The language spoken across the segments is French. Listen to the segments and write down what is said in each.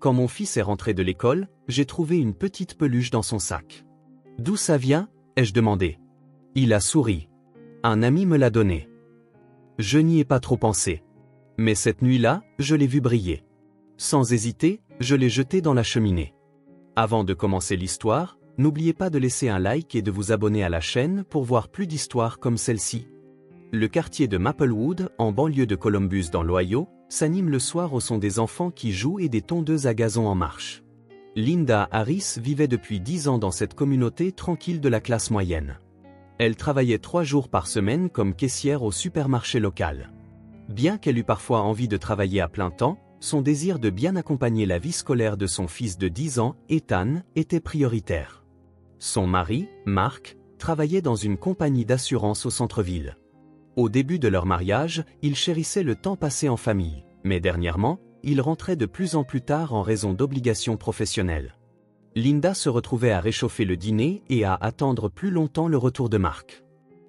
Quand mon fils est rentré de l'école, j'ai trouvé une petite peluche dans son sac. D'où ça vient? Ai-je demandé. Il a souri. Un ami me l'a donné. Je n'y ai pas trop pensé. Mais cette nuit-là, je l'ai vu briller. Sans hésiter, je l'ai jeté dans la cheminée. Avant de commencer l'histoire, n'oubliez pas de laisser un like et de vous abonner à la chaîne pour voir plus d'histoires comme celle-ci. Le quartier de Maplewood, en banlieue de Columbus dans l'Ohio, s'anime le soir au son des enfants qui jouent et des tondeuses à gazon en marche. Linda Harris vivait depuis 10 ans dans cette communauté tranquille de la classe moyenne. Elle travaillait 3 jours par semaine comme caissière au supermarché local. Bien qu'elle eût parfois envie de travailler à plein temps, son désir de bien accompagner la vie scolaire de son fils de 10 ans, Ethan, était prioritaire. Son mari, Mark, travaillait dans une compagnie d'assurance au centre-ville. Au début de leur mariage, ils chérissaient le temps passé en famille, mais dernièrement, ils rentraient de plus en plus tard en raison d'obligations professionnelles. Linda se retrouvait à réchauffer le dîner et à attendre plus longtemps le retour de Mark.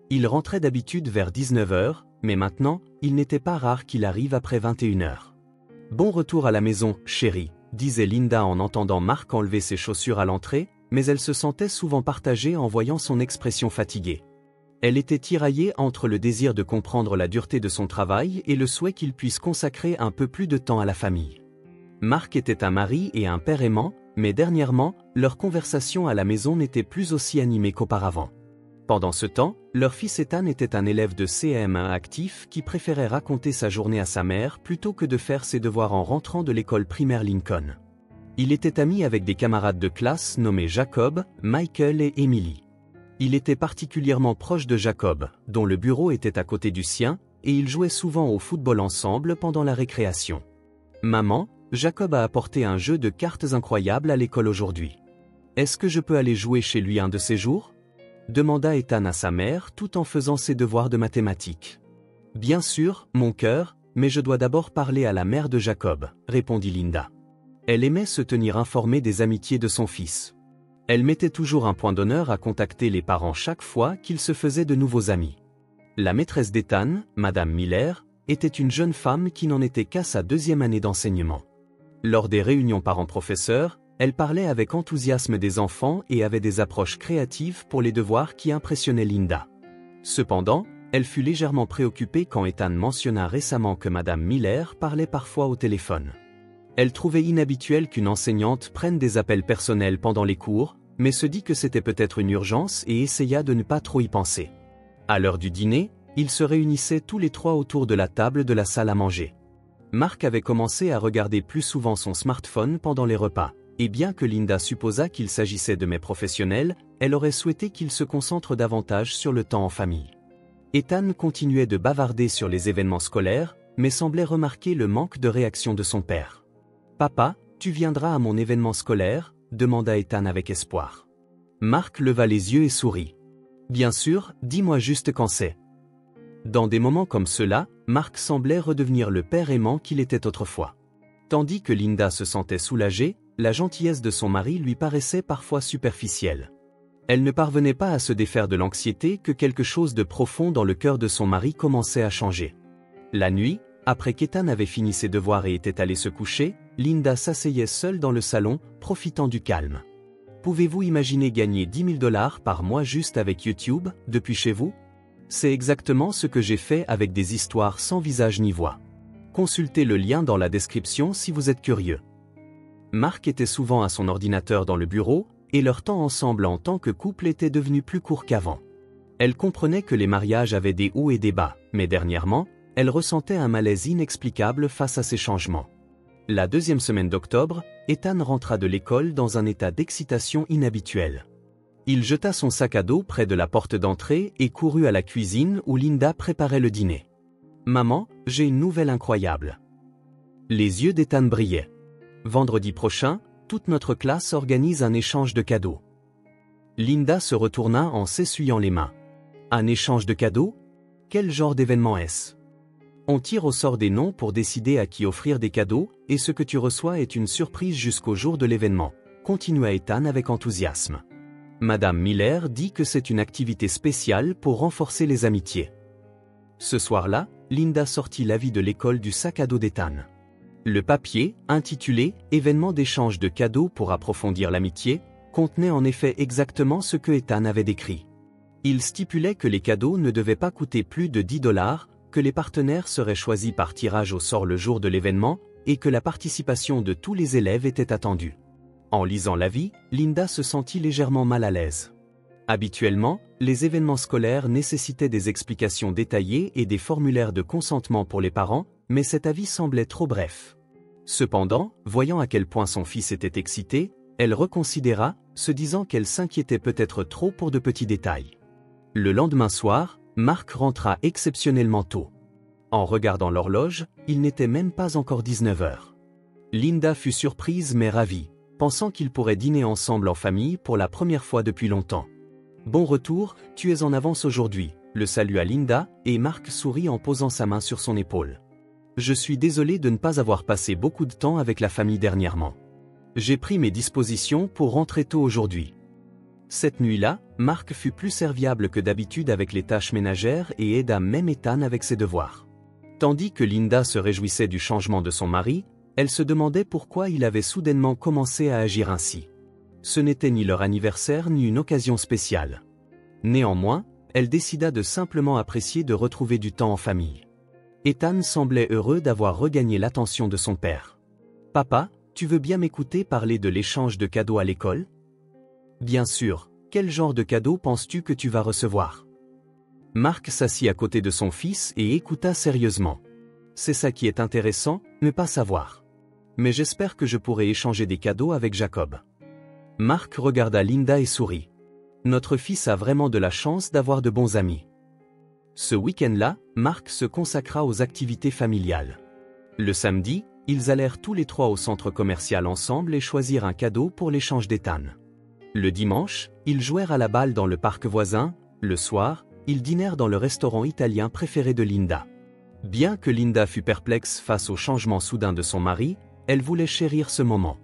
Il rentrait d'habitude vers 19 h, mais maintenant, il n'était pas rare qu'il arrive après 21 h. « Bon retour à la maison, chérie », disait Linda en entendant Mark enlever ses chaussures à l'entrée, mais elle se sentait souvent partagée en voyant son expression fatiguée. Elle était tiraillée entre le désir de comprendre la dureté de son travail et le souhait qu'il puisse consacrer un peu plus de temps à la famille. Mark était un mari et un père aimant, mais dernièrement, leur conversation à la maison n'était plus aussi animée qu'auparavant. Pendant ce temps, leur fils Ethan était un élève de CM1 actif qui préférait raconter sa journée à sa mère plutôt que de faire ses devoirs en rentrant de l'école primaire Lincoln. Il était ami avec des camarades de classe nommés Jacob, Michael et Emily. Il était particulièrement proche de Jacob, dont le bureau était à côté du sien, et ils jouaient souvent au football ensemble pendant la récréation. « Maman, Jacob a apporté un jeu de cartes incroyable à l'école aujourd'hui. Est-ce que je peux aller jouer chez lui un de ces jours ?» demanda Ethan à sa mère tout en faisant ses devoirs de mathématiques. « Bien sûr, mon cœur, mais je dois d'abord parler à la mère de Jacob, » répondit Linda. Elle aimait se tenir informée des amitiés de son fils. Elle mettait toujours un point d'honneur à contacter les parents chaque fois qu'ils se faisaient de nouveaux amis. La maîtresse d'Ethan, Madame Miller, était une jeune femme qui n'en était qu'à sa 2e année d'enseignement. Lors des réunions parents-professeurs, elle parlait avec enthousiasme des enfants et avait des approches créatives pour les devoirs qui impressionnaient Linda. Cependant, elle fut légèrement préoccupée quand Ethan mentionna récemment que Madame Miller parlait parfois au téléphone. Elle trouvait inhabituel qu'une enseignante prenne des appels personnels pendant les cours, mais se dit que c'était peut-être une urgence et essaya de ne pas trop y penser. À l'heure du dîner, ils se réunissaient tous les 3 autour de la table de la salle à manger. Mark avait commencé à regarder plus souvent son smartphone pendant les repas, et bien que Linda supposa qu'il s'agissait de mets professionnels, elle aurait souhaité qu'il se concentre davantage sur le temps en famille. Ethan continuait de bavarder sur les événements scolaires, mais semblait remarquer le manque de réaction de son père. « Papa, tu viendras à mon événement scolaire ?» demanda Ethan avec espoir. Mark leva les yeux et sourit. « Bien sûr, dis-moi juste quand c'est. » Dans des moments comme ceux-là, Mark semblait redevenir le père aimant qu'il était autrefois. Tandis que Linda se sentait soulagée, la gentillesse de son mari lui paraissait parfois superficielle. Elle ne parvenait pas à se défaire de l'anxiété que quelque chose de profond dans le cœur de son mari commençait à changer. La nuit, après qu'Ethan avait fini ses devoirs et était allé se coucher, Linda s'asseyait seule dans le salon, profitant du calme. « Pouvez-vous imaginer gagner 10 000 $ par mois juste avec YouTube, depuis chez vous? C'est exactement ce que j'ai fait avec des histoires sans visage ni voix. Consultez le lien dans la description si vous êtes curieux. » Mark était souvent à son ordinateur dans le bureau, et leur temps ensemble en tant que couple était devenu plus court qu'avant. Elle comprenait que les mariages avaient des hauts et des bas, mais dernièrement, elle ressentait un malaise inexplicable face à ces changements. La 2e semaine d'octobre, Ethan rentra de l'école dans un état d'excitation inhabituel. Il jeta son sac à dos près de la porte d'entrée et courut à la cuisine où Linda préparait le dîner. « Maman, j'ai une nouvelle incroyable. » Les yeux d'Ethan brillaient. « Vendredi prochain, toute notre classe organise un échange de cadeaux. » Linda se retourna en s'essuyant les mains. « Un échange de cadeaux? Quel genre d'événement est-ce? » On tire au sort des noms pour décider à qui offrir des cadeaux, et ce que tu reçois est une surprise jusqu'au jour de l'événement, continua Ethan avec enthousiasme. Madame Miller dit que c'est une activité spéciale pour renforcer les amitiés. Ce soir-là, Linda sortit l'avis de l'école du sac à dos d'Ethan. Le papier, intitulé « Événement d'échange de cadeaux pour approfondir l'amitié », contenait en effet exactement ce que Ethan avait décrit. Il stipulait que les cadeaux ne devaient pas coûter plus de 10 $, que les partenaires seraient choisis par tirage au sort le jour de l'événement, et que la participation de tous les élèves était attendue. En lisant l'avis, Linda se sentit légèrement mal à l'aise. Habituellement, les événements scolaires nécessitaient des explications détaillées et des formulaires de consentement pour les parents, mais cet avis semblait trop bref. Cependant, voyant à quel point son fils était excité, elle reconsidéra, se disant qu'elle s'inquiétait peut-être trop pour de petits détails. Le lendemain soir, Mark rentra exceptionnellement tôt. En regardant l'horloge, il n'était même pas encore 19 heures. Linda fut surprise mais ravie, pensant qu'ils pourraient dîner ensemble en famille pour la première fois depuis longtemps. « Bon retour, tu es en avance aujourd'hui », le salua Linda, et Mark sourit en posant sa main sur son épaule. « Je suis désolé de ne pas avoir passé beaucoup de temps avec la famille dernièrement. J'ai pris mes dispositions pour rentrer tôt aujourd'hui. » Cette nuit-là, Mark fut plus serviable que d'habitude avec les tâches ménagères et aida même Ethan avec ses devoirs. Tandis que Linda se réjouissait du changement de son mari, elle se demandait pourquoi il avait soudainement commencé à agir ainsi. Ce n'était ni leur anniversaire ni une occasion spéciale. Néanmoins, elle décida de simplement apprécier de retrouver du temps en famille. Ethan semblait heureux d'avoir regagné l'attention de son père. « Papa, tu veux bien m'écouter parler de l'échange de cadeaux à l'école ? » « Bien sûr, quel genre de cadeau penses-tu que tu vas recevoir ?» Mark s'assit à côté de son fils et écouta sérieusement. « C'est ça qui est intéressant, ne pas savoir. Mais j'espère que je pourrai échanger des cadeaux avec Jacob. » Mark regarda Linda et sourit. « Notre fils a vraiment de la chance d'avoir de bons amis. » Ce week-end-là, Mark se consacra aux activités familiales. Le samedi, ils allèrent tous les trois au centre commercial ensemble et choisirent un cadeau pour l'échange d'Ethan. Le dimanche, ils jouèrent à la balle dans le parc voisin. Le soir, ils dînèrent dans le restaurant italien préféré de Linda. Bien que Linda fût perplexe face au changement soudain de son mari, elle voulait chérir ce moment.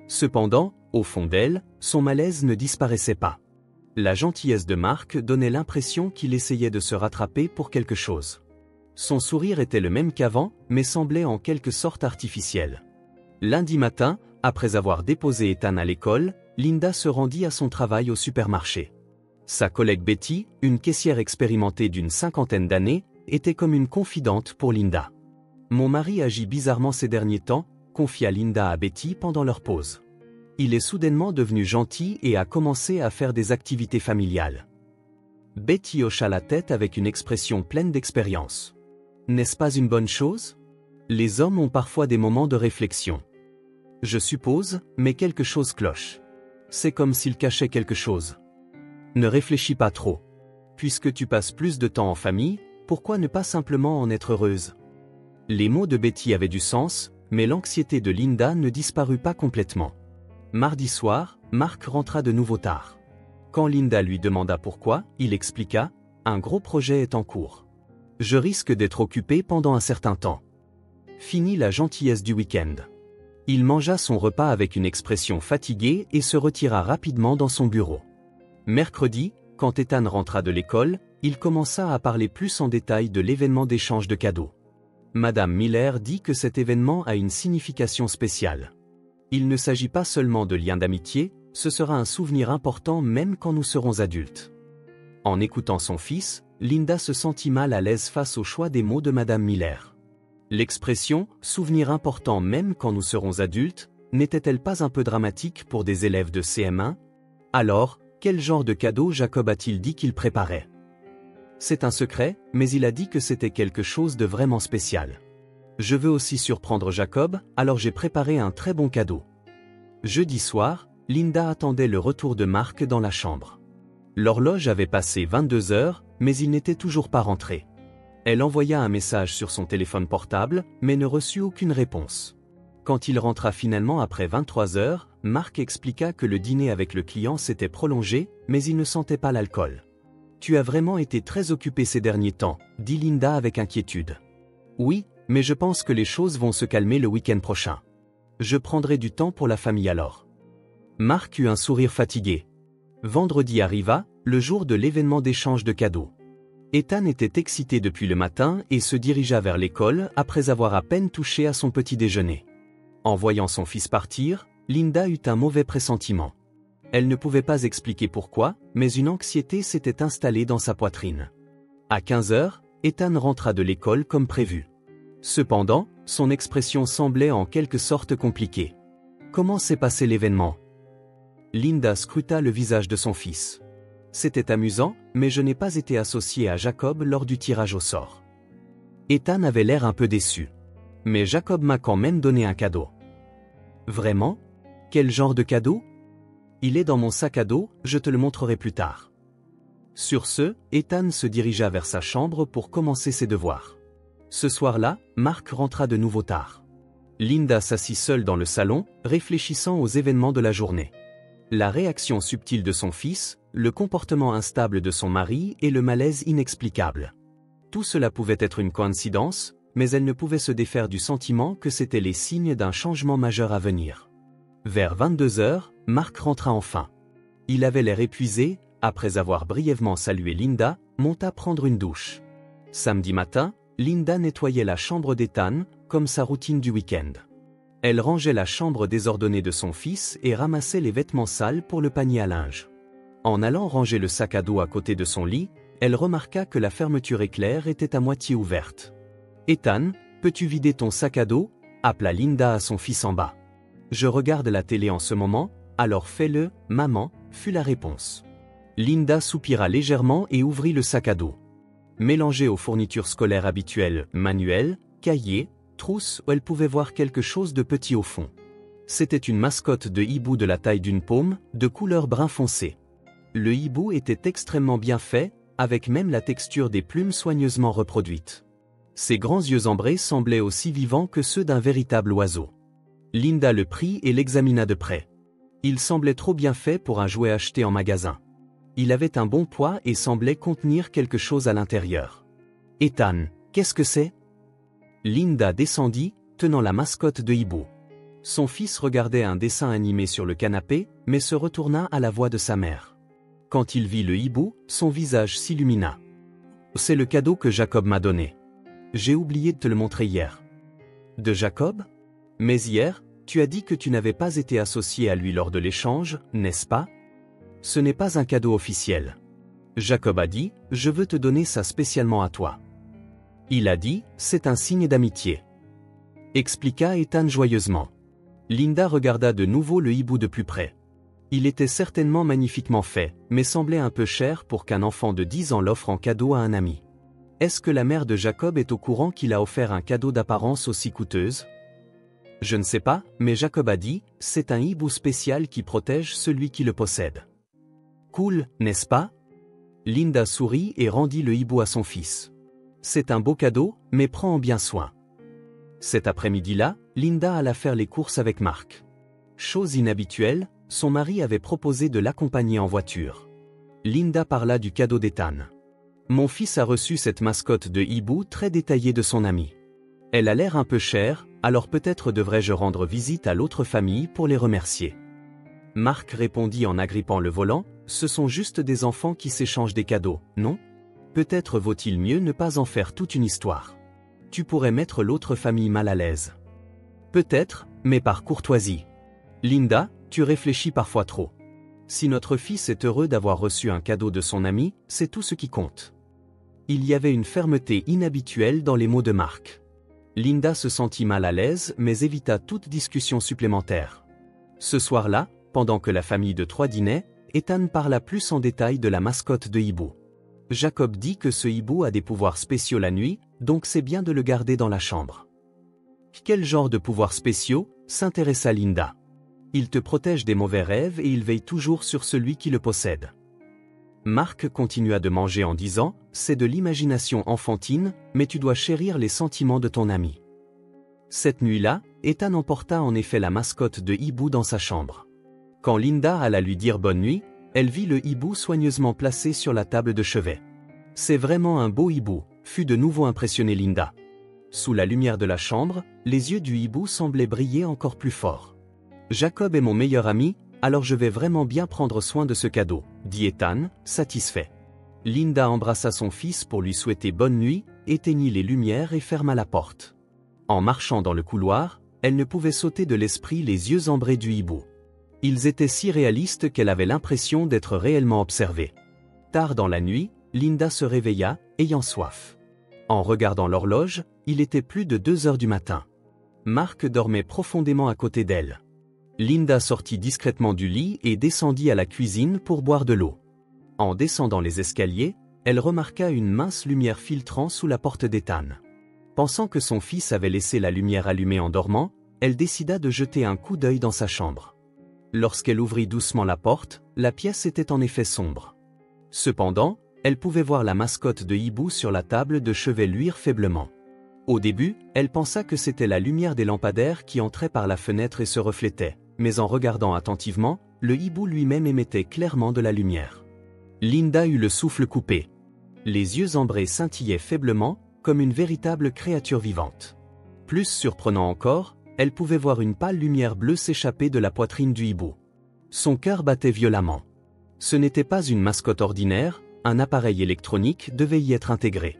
Cependant, au fond d'elle, son malaise ne disparaissait pas. La gentillesse de Mark donnait l'impression qu'il essayait de se rattraper pour quelque chose. Son sourire était le même qu'avant, mais semblait en quelque sorte artificiel. Lundi matin, après avoir déposé Ethan à l'école, Linda se rendit à son travail au supermarché. Sa collègue Betty, une caissière expérimentée d'une 50aine d'années, était comme une confidente pour Linda. « Mon mari agit bizarrement ces derniers temps », confia Linda à Betty pendant leur pause. « Il est soudainement devenu gentil et a commencé à faire des activités familiales. » Betty hocha la tête avec une expression pleine d'expérience. « N'est-ce pas une bonne chose ? Les hommes ont parfois des moments de réflexion. Je suppose, mais quelque chose cloche. C'est comme s'il cachait quelque chose. Ne réfléchis pas trop. Puisque tu passes plus de temps en famille, pourquoi ne pas simplement en être heureuse ?» Les mots de Betty avaient du sens, mais l'anxiété de Linda ne disparut pas complètement. Mardi soir, Mark rentra de nouveau tard. Quand Linda lui demanda pourquoi, il expliqua « Un gros projet est en cours. Je risque d'être occupé pendant un certain temps. » Fini la gentillesse du week-end. Il mangea son repas avec une expression fatiguée et se retira rapidement dans son bureau. Mercredi, quand Ethan rentra de l'école, il commença à parler plus en détail de l'événement d'échange de cadeaux. Madame Miller dit que cet événement a une signification spéciale. Il ne s'agit pas seulement de liens d'amitié, ce sera un souvenir important même quand nous serons adultes. En écoutant son fils, Linda se sentit mal à l'aise face au choix des mots de Madame Miller. L'expression « souvenir important même quand nous serons adultes » n'était-elle pas un peu dramatique pour des élèves de CM1 ? Alors, quel genre de cadeau Jacob a-t-il dit qu'il préparait ? C'est un secret, mais il a dit que c'était quelque chose de vraiment spécial. Je veux aussi surprendre Jacob, alors j'ai préparé un très bon cadeau. Jeudi soir, Linda attendait le retour de Mark dans la chambre. L'horloge avait passé 22 heures, mais il n'était toujours pas rentré. Elle envoya un message sur son téléphone portable, mais ne reçut aucune réponse. Quand il rentra finalement après 23 heures, Mark expliqua que le dîner avec le client s'était prolongé, mais il ne sentait pas l'alcool. « Tu as vraiment été très occupé ces derniers temps », dit Linda avec inquiétude. « Oui, mais je pense que les choses vont se calmer le week-end prochain. Je prendrai du temps pour la famille alors. » Mark eut un sourire fatigué. Vendredi arriva, le jour de l'événement d'échange de cadeaux. Ethan était excité depuis le matin et se dirigea vers l'école après avoir à peine touché à son petit déjeuner. En voyant son fils partir, Linda eut un mauvais pressentiment. Elle ne pouvait pas expliquer pourquoi, mais une anxiété s'était installée dans sa poitrine. À 15 heures, Ethan rentra de l'école comme prévu. Cependant, son expression semblait en quelque sorte compliquée. Comment s'est passé l'événement? Linda scruta le visage de son fils. C'était amusant, mais je n'ai pas été associé à Jacob lors du tirage au sort. Ethan avait l'air un peu déçu. Mais Jacob m'a quand même donné un cadeau. Vraiment? Quel genre de cadeau? Il est dans mon sac à dos, je te le montrerai plus tard. Sur ce, Ethan se dirigea vers sa chambre pour commencer ses devoirs. Ce soir-là, Mark rentra de nouveau tard. Linda s'assit seule dans le salon, réfléchissant aux événements de la journée. La réaction subtile de son fils, le comportement instable de son mari et le malaise inexplicable. Tout cela pouvait être une coïncidence, mais elle ne pouvait se défaire du sentiment que c'étaient les signes d'un changement majeur à venir. Vers 22 heures, Mark rentra enfin. Il avait l'air épuisé, après avoir brièvement salué Linda, monta prendre une douche. Samedi matin, Linda nettoyait la chambre d'Ethan, comme sa routine du week-end. Elle rangeait la chambre désordonnée de son fils et ramassait les vêtements sales pour le panier à linge. En allant ranger le sac à dos à côté de son lit, elle remarqua que la fermeture éclair était à moitié ouverte. « Ethan, peux-tu vider ton sac à dos » appela Linda à son fils en bas. « Je regarde la télé en ce moment, alors fais-le, maman » fut la réponse. Linda soupira légèrement et ouvrit le sac à dos. Mélangé aux fournitures scolaires habituelles, manuels, cahiers, trousses, où elle pouvait voir quelque chose de petit au fond. C'était une mascotte de hibou de la taille d'une paume, de couleur brun foncé. Le hibou était extrêmement bien fait, avec même la texture des plumes soigneusement reproduites. Ses grands yeux ambrés semblaient aussi vivants que ceux d'un véritable oiseau. Linda le prit et l'examina de près. Il semblait trop bien fait pour un jouet acheté en magasin. Il avait un bon poids et semblait contenir quelque chose à l'intérieur. « Ethan, qu'est-ce que c'est » Linda descendit, tenant la mascotte de hibou. Son fils regardait un dessin animé sur le canapé, mais se retourna à la voix de sa mère. Quand il vit le hibou, son visage s'illumina. « C'est le cadeau que Jacob m'a donné. J'ai oublié de te le montrer hier. »« De Jacob ? Mais hier, tu as dit que tu n'avais pas été associé à lui lors de l'échange, n'est-ce pas ? Ce n'est pas un cadeau officiel. Jacob a dit, je veux te donner ça spécialement à toi. Il a dit, c'est un signe d'amitié. Expliqua Ethan joyeusement. Linda regarda de nouveau le hibou de plus près. Il était certainement magnifiquement fait, mais semblait un peu cher pour qu'un enfant de 10 ans l'offre en cadeau à un ami. Est-ce que la mère de Jacob est au courant qu'il a offert un cadeau d'apparence aussi coûteuse ? Je ne sais pas, mais Jacob a dit, c'est un hibou spécial qui protège celui qui le possède. Cool, n'est-ce pas ? Linda sourit et rendit le hibou à son fils. C'est un beau cadeau, mais prends en bien soin. Cet après-midi-là, Linda alla faire les courses avec Mark. Chose inhabituelle, son mari avait proposé de l'accompagner en voiture. Linda parla du cadeau d'Ethan. Mon fils a reçu cette mascotte de hibou très détaillée de son ami. Elle a l'air un peu chère, alors peut-être devrais-je rendre visite à l'autre famille pour les remercier. Mark répondit en agrippant le volant, ce sont juste des enfants qui s'échangent des cadeaux, non ? Peut-être vaut-il mieux ne pas en faire toute une histoire. Tu pourrais mettre l'autre famille mal à l'aise. Peut-être, mais par courtoisie. Linda, tu réfléchis parfois trop. Si notre fils est heureux d'avoir reçu un cadeau de son ami, c'est tout ce qui compte. Il y avait une fermeté inhabituelle dans les mots de Mark. Linda se sentit mal à l'aise mais évita toute discussion supplémentaire. Ce soir-là, pendant que la famille de 3 dînait, Ethan parla plus en détail de la mascotte de hibou. Jacob dit que ce hibou a des pouvoirs spéciaux la nuit, donc c'est bien de le garder dans la chambre. Quel genre de pouvoirs spéciaux ? S'intéressa Linda. Il te protège des mauvais rêves et il veille toujours sur celui qui le possède. Mark continua de manger en disant, c'est de l'imagination enfantine, mais tu dois chérir les sentiments de ton ami. Cette nuit-là, Ethan emporta en effet la mascotte de hibou dans sa chambre. Quand Linda alla lui dire bonne nuit, elle vit le hibou soigneusement placé sur la table de chevet. C'est vraiment un beau hibou, fut de nouveau impressionné Linda. Sous la lumière de la chambre, les yeux du hibou semblaient briller encore plus fort. Jacob est mon meilleur ami, alors je vais vraiment bien prendre soin de ce cadeau, dit Ethan, satisfait. Linda embrassa son fils pour lui souhaiter bonne nuit, éteignit les lumières et ferma la porte. En marchant dans le couloir, elle ne pouvait sauter de l'esprit les yeux ambrés du hibou. Ils étaient si réalistes qu'elle avait l'impression d'être réellement observée. Tard dans la nuit, Linda se réveilla, ayant soif. En regardant l'horloge, il était plus de 2 heures du matin. Mark dormait profondément à côté d'elle. Linda sortit discrètement du lit et descendit à la cuisine pour boire de l'eau. En descendant les escaliers, elle remarqua une mince lumière filtrant sous la porte d'Ethan. Pensant que son fils avait laissé la lumière allumée en dormant, elle décida de jeter un coup d'œil dans sa chambre. Lorsqu'elle ouvrit doucement la porte, la pièce était en effet sombre. Cependant, elle pouvait voir la mascotte de hibou sur la table de chevet luire faiblement. Au début, elle pensa que c'était la lumière des lampadaires qui entrait par la fenêtre et se reflétait, mais en regardant attentivement, le hibou lui-même émettait clairement de la lumière. Linda eut le souffle coupé. Les yeux ambrés scintillaient faiblement, comme une véritable créature vivante. Plus surprenant encore, elle pouvait voir une pâle lumière bleue s'échapper de la poitrine du hibou. Son cœur battait violemment. Ce n'était pas une mascotte ordinaire, un appareil électronique devait y être intégré.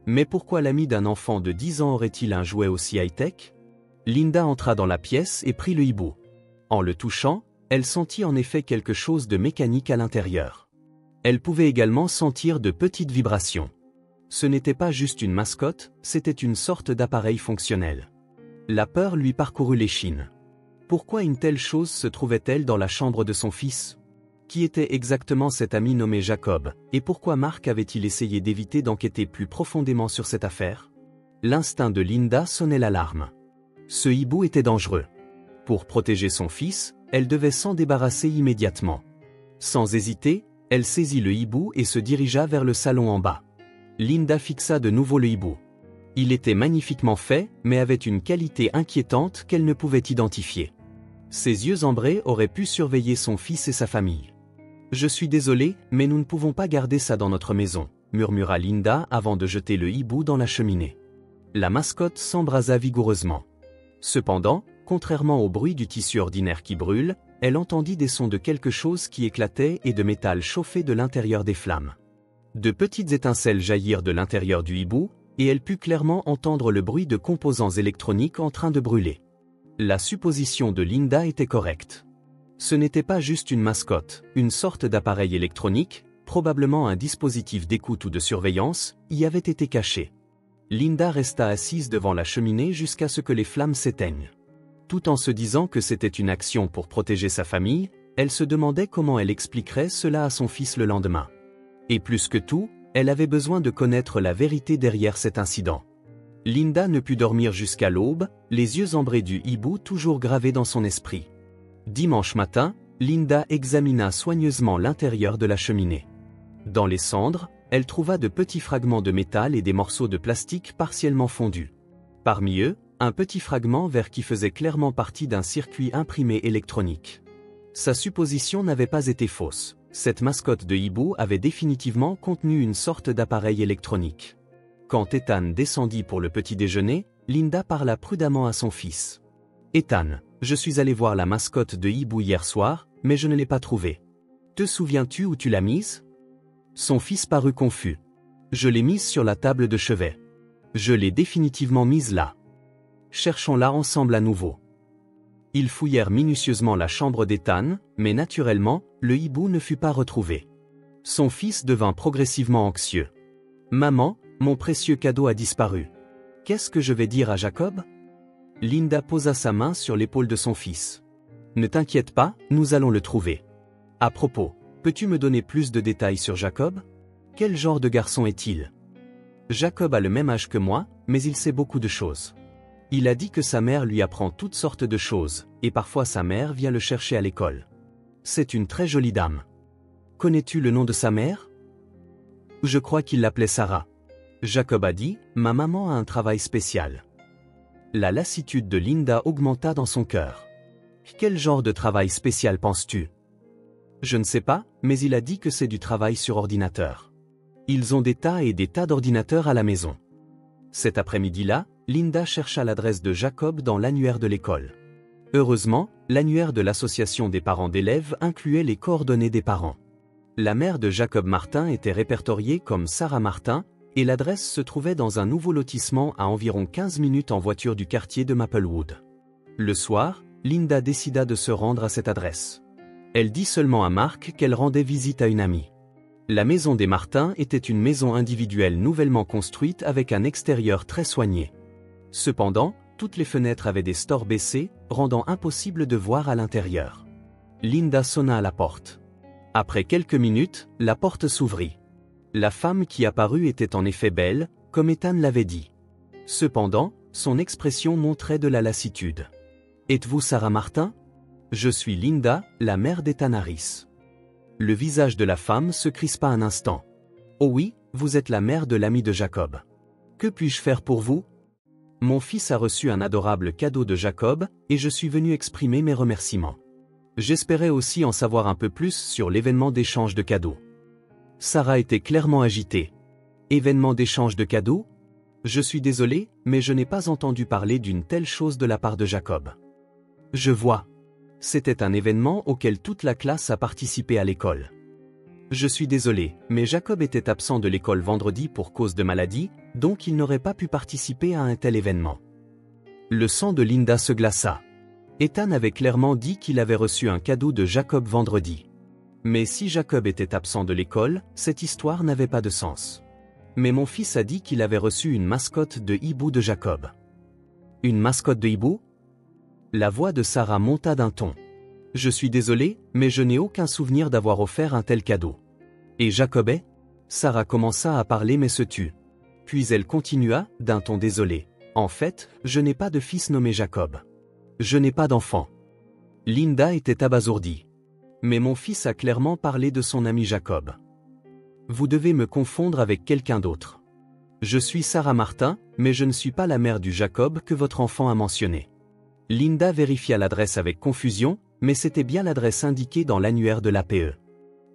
Mais pourquoi l'ami d'un enfant de 10 ans aurait-il un jouet aussi high-tech? Linda entra dans la pièce et prit le hibou. En le touchant, elle sentit en effet quelque chose de mécanique à l'intérieur. Elle pouvait également sentir de petites vibrations. Ce n'était pas juste une mascotte, c'était une sorte d'appareil fonctionnel. La peur lui parcourut l'échine. Pourquoi une telle chose se trouvait-elle dans la chambre de son fils? Qui était exactement cet ami nommé Jacob, et pourquoi Mark avait-il essayé d'éviter d'enquêter plus profondément sur cette affaire? L'instinct de Linda sonnait l'alarme. Ce hibou était dangereux. Pour protéger son fils, elle devait s'en débarrasser immédiatement. Sans hésiter, elle saisit le hibou et se dirigea vers le salon en bas. Linda fixa de nouveau le hibou. Il était magnifiquement fait, mais avait une qualité inquiétante qu'elle ne pouvait identifier. Ses yeux ambrés auraient pu surveiller son fils et sa famille. « Je suis désolée, mais nous ne pouvons pas garder ça dans notre maison », murmura Linda avant de jeter le hibou dans la cheminée. La mascotte s'embrasa vigoureusement. Cependant, contrairement au bruit du tissu ordinaire qui brûle, elle entendit des sons de quelque chose qui éclatait et de métal chauffé de l'intérieur des flammes. De petites étincelles jaillirent de l'intérieur du hibou, et elle put clairement entendre le bruit de composants électroniques en train de brûler. La supposition de Linda était correcte. Ce n'était pas juste une mascotte, une sorte d'appareil électronique, probablement un dispositif d'écoute ou de surveillance, y avait été caché. Linda resta assise devant la cheminée jusqu'à ce que les flammes s'éteignent. Tout en se disant que c'était une action pour protéger sa famille, elle se demandait comment elle expliquerait cela à son fils le lendemain. Et plus que tout, elle avait besoin de connaître la vérité derrière cet incident. Linda ne put dormir jusqu'à l'aube, les yeux ambrés du hibou toujours gravés dans son esprit. Dimanche matin, Linda examina soigneusement l'intérieur de la cheminée. Dans les cendres, elle trouva de petits fragments de métal et des morceaux de plastique partiellement fondus. Parmi eux, un petit fragment vert qui faisait clairement partie d'un circuit imprimé électronique. Sa supposition n'avait pas été fausse. Cette mascotte de hibou avait définitivement contenu une sorte d'appareil électronique. Quand Ethan descendit pour le petit déjeuner, Linda parla prudemment à son fils. « Ethan, je suis allé voir la mascotte de hibou hier soir, mais je ne l'ai pas trouvée. Te souviens-tu où tu l'as mise ?» Son fils parut confus. « Je l'ai mise sur la table de chevet. Je l'ai définitivement mise là. Cherchons-la ensemble à nouveau. » Ils fouillèrent minutieusement la chambre d'Ethan, mais naturellement, le hibou ne fut pas retrouvé. Son fils devint progressivement anxieux. « Maman, mon précieux cadeau a disparu. Qu'est-ce que je vais dire à Jacob ?» Linda posa sa main sur l'épaule de son fils. « Ne t'inquiète pas, nous allons le trouver. À propos, peux-tu me donner plus de détails sur Jacob? Quel genre de garçon est-il? » Jacob a le même âge que moi, mais il sait beaucoup de choses. Il a dit que sa mère lui apprend toutes sortes de choses, et parfois sa mère vient le chercher à l'école. C'est une très jolie dame. Connais-tu le nom de sa mère? Je crois qu'il l'appelait Sarah. Jacob a dit, ma maman a un travail spécial. La lassitude de Linda augmenta dans son cœur. Quel genre de travail spécial penses-tu? Je ne sais pas, mais il a dit que c'est du travail sur ordinateur. Ils ont des tas et des tas d'ordinateurs à la maison. Cet après-midi-là, Linda chercha l'adresse de Jacob dans l'annuaire de l'école. Heureusement, l'annuaire de l'association des parents d'élèves incluait les coordonnées des parents. La mère de Jacob Martin était répertoriée comme Sarah Martin, et l'adresse se trouvait dans un nouveau lotissement à environ 15 minutes en voiture du quartier de Maplewood. Le soir, Linda décida de se rendre à cette adresse. Elle dit seulement à Mark qu'elle rendait visite à une amie. La maison des Martin était une maison individuelle nouvellement construite avec un extérieur très soigné. Cependant, toutes les fenêtres avaient des stores baissés, rendant impossible de voir à l'intérieur. Linda sonna à la porte. Après quelques minutes, la porte s'ouvrit. La femme qui apparut était en effet belle, comme Ethan l'avait dit. Cependant, son expression montrait de la lassitude. « Êtes-vous Sarah Martin ? Je suis Linda, la mère d'Ethan Harris. » Le visage de la femme se crispa un instant. « Oh oui, vous êtes la mère de l'ami de Jacob. Que puis-je faire pour vous ? Mon fils a reçu un adorable cadeau de Jacob, et je suis venu exprimer mes remerciements. J'espérais aussi en savoir un peu plus sur l'événement d'échange de cadeaux. » Sarah était clairement agitée. « Événement d'échange de cadeaux ? Je suis désolé, mais je n'ai pas entendu parler d'une telle chose de la part de Jacob. » Je vois. C'était un événement auquel toute la classe a participé à l'école. Je suis désolé, mais Jacob était absent de l'école vendredi pour cause de maladie, donc il n'aurait pas pu participer à un tel événement. Le sang de Linda se glaça. Ethan avait clairement dit qu'il avait reçu un cadeau de Jacob vendredi. Mais si Jacob était absent de l'école, cette histoire n'avait pas de sens. Mais mon fils a dit qu'il avait reçu une mascotte de hibou de Jacob. Une mascotte de hibou ? La voix de Sarah monta d'un ton. Je suis désolé, mais je n'ai aucun souvenir d'avoir offert un tel cadeau. Et Jacob est ? Sarah commença à parler mais se tut. Puis elle continua, d'un ton désolé. En fait, je n'ai pas de fils nommé Jacob. Je n'ai pas d'enfant. Linda était abasourdie. Mais mon fils a clairement parlé de son ami Jacob. Vous devez me confondre avec quelqu'un d'autre. Je suis Sarah Martin, mais je ne suis pas la mère du Jacob que votre enfant a mentionné. Linda vérifia l'adresse avec confusion, mais c'était bien l'adresse indiquée dans l'annuaire de l'APE.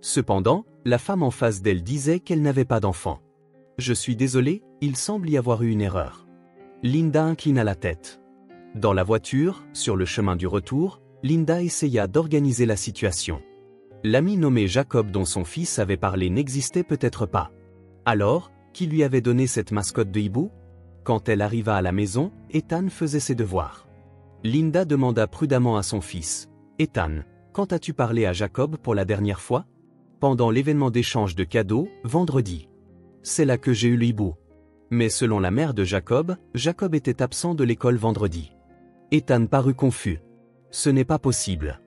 Cependant, la femme en face d'elle disait qu'elle n'avait pas d'enfant. Je suis désolé, il semble y avoir eu une erreur. Linda inclina la tête. Dans la voiture, sur le chemin du retour, Linda essaya d'organiser la situation. L'ami nommé Jacob dont son fils avait parlé n'existait peut-être pas. Alors, qui lui avait donné cette mascotte de hibou ? Quand elle arriva à la maison, Ethan faisait ses devoirs. Linda demanda prudemment à son fils. « Ethan, quand as-tu parlé à Jacob pour la dernière fois ? » Pendant l'événement d'échange de cadeaux, vendredi. C'est là que j'ai eu le hibou. Mais selon la mère de Jacob, Jacob était absent de l'école vendredi. Ethan parut confus. Ce n'est pas possible.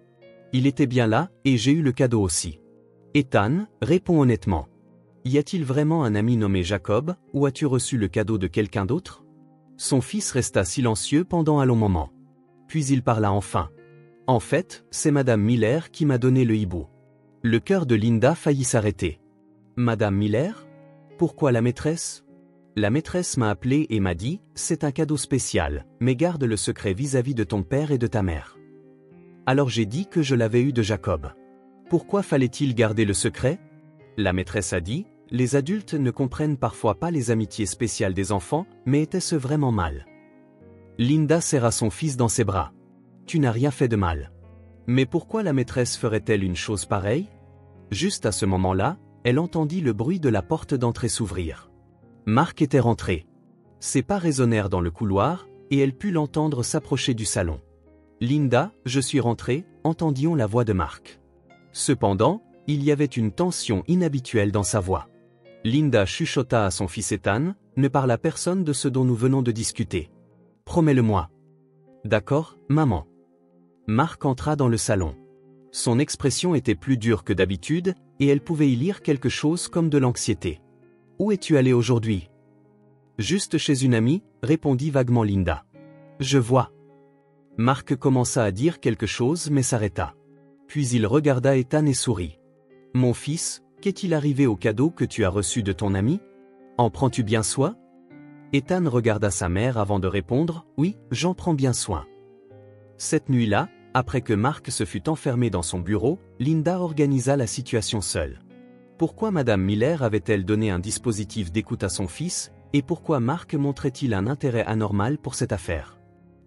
Il était bien là, et j'ai eu le cadeau aussi. Ethan, réponds honnêtement. Y a-t-il vraiment un ami nommé Jacob, ou as-tu reçu le cadeau de quelqu'un d'autre ? Son fils resta silencieux pendant un long moment. Puis il parla enfin. En fait, c'est Madame Miller qui m'a donné le hibou. Le cœur de Linda faillit s'arrêter. Madame Miller ? Pourquoi la maîtresse ? La maîtresse m'a appelé et m'a dit, c'est un cadeau spécial, mais garde le secret vis-à-vis de ton père et de ta mère. Alors j'ai dit que je l'avais eu de Jacob. Pourquoi fallait-il garder le secret ? La maîtresse a dit, les adultes ne comprennent parfois pas les amitiés spéciales des enfants, mais était-ce vraiment mal ? Linda serra son fils dans ses bras. Tu n'as rien fait de mal. Mais pourquoi la maîtresse ferait-elle une chose pareille ? Juste à ce moment-là, elle entendit le bruit de la porte d'entrée s'ouvrir. Mark était rentré. Ses pas résonnèrent dans le couloir, et elle put l'entendre s'approcher du salon. Linda, je suis rentré, entendions la voix de Mark. Cependant, il y avait une tension inhabituelle dans sa voix. Linda chuchota à son fils Ethan, ne parle à personne de ce dont nous venons de discuter. Promets-le-moi. D'accord, maman. Mark entra dans le salon. Son expression était plus dure que d'habitude, et elle pouvait y lire quelque chose comme de l'anxiété. Où es-tu allé aujourd'hui ? Juste chez une amie, répondit vaguement Linda. Je vois. Mark commença à dire quelque chose mais s'arrêta. Puis il regarda Ethan et sourit. Mon fils, qu'est-il arrivé au cadeau que tu as reçu de ton ami ? En prends-tu bien soin ? Ethan regarda sa mère avant de répondre, oui, j'en prends bien soin. Cette nuit-là, après que Mark se fut enfermé dans son bureau, Linda organisa la situation seule. Pourquoi Madame Miller avait-elle donné un dispositif d'écoute à son fils, et pourquoi Mark montrait-il un intérêt anormal pour cette affaire ?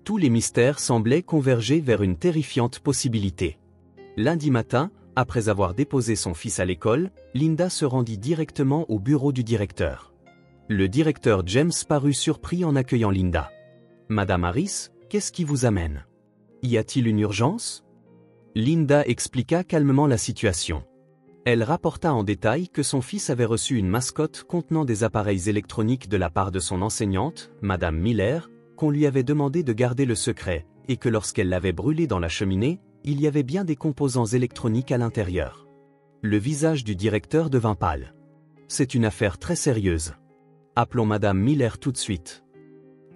Tous les mystères semblaient converger vers une terrifiante possibilité. Lundi matin, après avoir déposé son fils à l'école, Linda se rendit directement au bureau du directeur. Le directeur James parut surpris en accueillant Linda. « Madame Harris, qu'est-ce qui vous amène ? Y a-t-il une urgence? Linda expliqua calmement la situation. Elle rapporta en détail que son fils avait reçu une mascotte contenant des appareils électroniques de la part de son enseignante, Madame Miller, qu'on lui avait demandé de garder le secret, et que lorsqu'elle l'avait brûlé dans la cheminée, il y avait bien des composants électroniques à l'intérieur. Le visage du directeur devint pâle. C'est une affaire très sérieuse. Appelons Madame Miller tout de suite.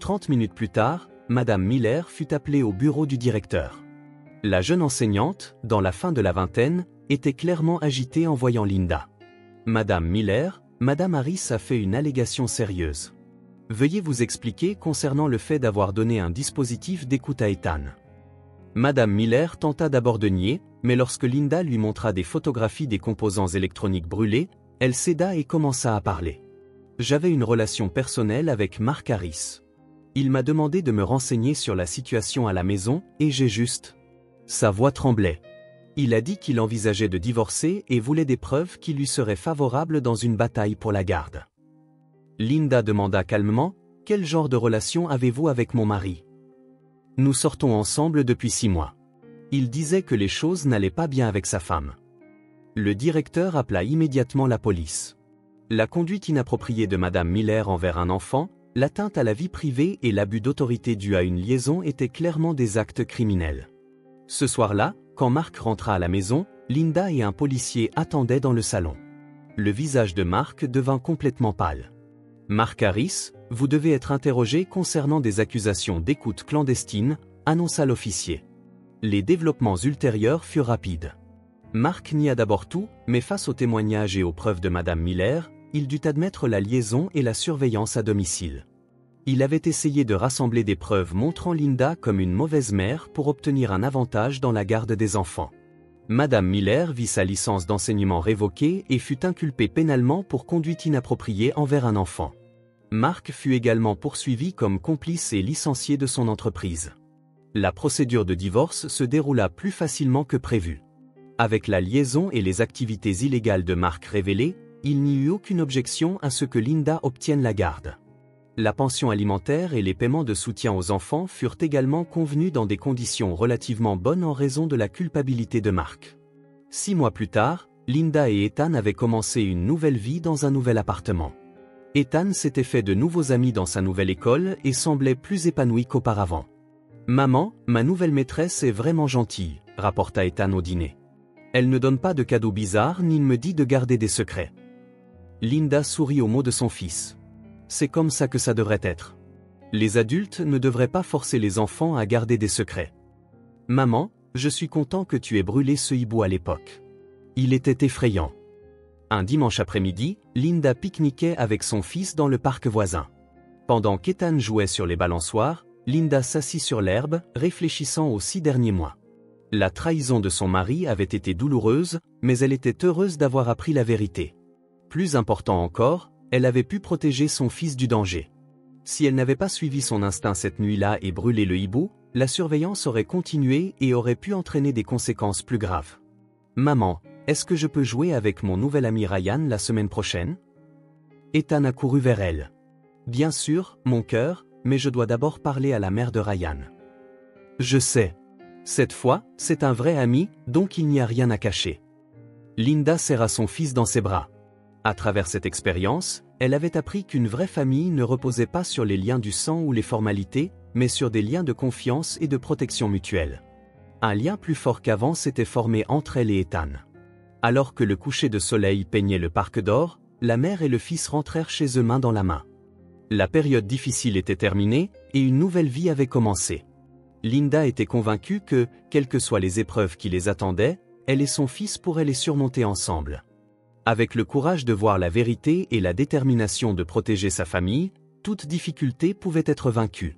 30 minutes plus tard, Madame Miller fut appelée au bureau du directeur. La jeune enseignante, dans la fin de la vingtaine, était clairement agitée en voyant Linda. Madame Miller, Madame Harris a fait une allégation sérieuse. Veuillez vous expliquer concernant le fait d'avoir donné un dispositif d'écoute à Ethan. Madame Miller tenta d'abord de nier, mais lorsque Linda lui montra des photographies des composants électroniques brûlés, elle céda et commença à parler. J'avais une relation personnelle avec Mark Harris. Il m'a demandé de me renseigner sur la situation à la maison, et j'ai juste... Sa voix tremblait. Il a dit qu'il envisageait de divorcer et voulait des preuves qui lui seraient favorables dans une bataille pour la garde. Linda demanda calmement, « Quel genre de relation avez-vous avec mon mari? » Nous sortons ensemble depuis 6 mois. Il disait que les choses n'allaient pas bien avec sa femme. Le directeur appela immédiatement la police. La conduite inappropriée de Madame Miller envers un enfant, l'atteinte à la vie privée et l'abus d'autorité dû à une liaison étaient clairement des actes criminels. Ce soir-là, quand Mark rentra à la maison, Linda et un policier attendaient dans le salon. Le visage de Mark devint complètement pâle. « Mark Harris, vous devez être interrogé concernant des accusations d'écoute clandestine », annonça l'officier. Les développements ultérieurs furent rapides. Mark nia d'abord tout, mais face aux témoignages et aux preuves de Madame Miller, il dut admettre la liaison et la surveillance à domicile. Il avait essayé de rassembler des preuves montrant Linda comme une mauvaise mère pour obtenir un avantage dans la garde des enfants. Madame Miller vit sa licence d'enseignement révoquée et fut inculpée pénalement pour conduite inappropriée envers un enfant. Mark fut également poursuivi comme complice et licencié de son entreprise. La procédure de divorce se déroula plus facilement que prévu. Avec la liaison et les activités illégales de Mark révélées, il n'y eut aucune objection à ce que Linda obtienne la garde. La pension alimentaire et les paiements de soutien aux enfants furent également convenus dans des conditions relativement bonnes en raison de la culpabilité de Mark. 6 mois plus tard, Linda et Ethan avaient commencé une nouvelle vie dans un nouvel appartement. Ethan s'était fait de nouveaux amis dans sa nouvelle école et semblait plus épanoui qu'auparavant. « Maman, ma nouvelle maîtresse est vraiment gentille », rapporta Ethan au dîner. « Elle ne donne pas de cadeaux bizarres ni ne me dit de garder des secrets. » Linda sourit aux mots de son fils. C'est comme ça que ça devrait être. Les adultes ne devraient pas forcer les enfants à garder des secrets. Maman, je suis content que tu aies brûlé ce hibou à l'époque. Il était effrayant. Un dimanche après-midi, Linda pique-niquait avec son fils dans le parc voisin. Pendant qu'Ethan jouait sur les balançoires, Linda s'assit sur l'herbe, réfléchissant aux 6 derniers mois. La trahison de son mari avait été douloureuse, mais elle était heureuse d'avoir appris la vérité. Plus important encore, elle avait pu protéger son fils du danger. Si elle n'avait pas suivi son instinct cette nuit-là et brûlé le hibou, la surveillance aurait continué et aurait pu entraîner des conséquences plus graves. « Maman, est-ce que je peux jouer avec mon nouvel ami Ryan la semaine prochaine ?» Ethan accourut vers elle. « Bien sûr, mon cœur, mais je dois d'abord parler à la mère de Ryan. »« Je sais. Cette fois, c'est un vrai ami, donc il n'y a rien à cacher. » Linda serra son fils dans ses bras. À travers cette expérience, elle avait appris qu'une vraie famille ne reposait pas sur les liens du sang ou les formalités, mais sur des liens de confiance et de protection mutuelle. Un lien plus fort qu'avant s'était formé entre elle et Ethan. Alors que le coucher de soleil peignait le parc d'or, la mère et le fils rentrèrent chez eux main dans la main. La période difficile était terminée, et une nouvelle vie avait commencé. Linda était convaincue que, quelles que soient les épreuves qui les attendaient, elle et son fils pourraient les surmonter ensemble. Avec le courage de voir la vérité et la détermination de protéger sa famille, toute difficulté pouvait être vaincue.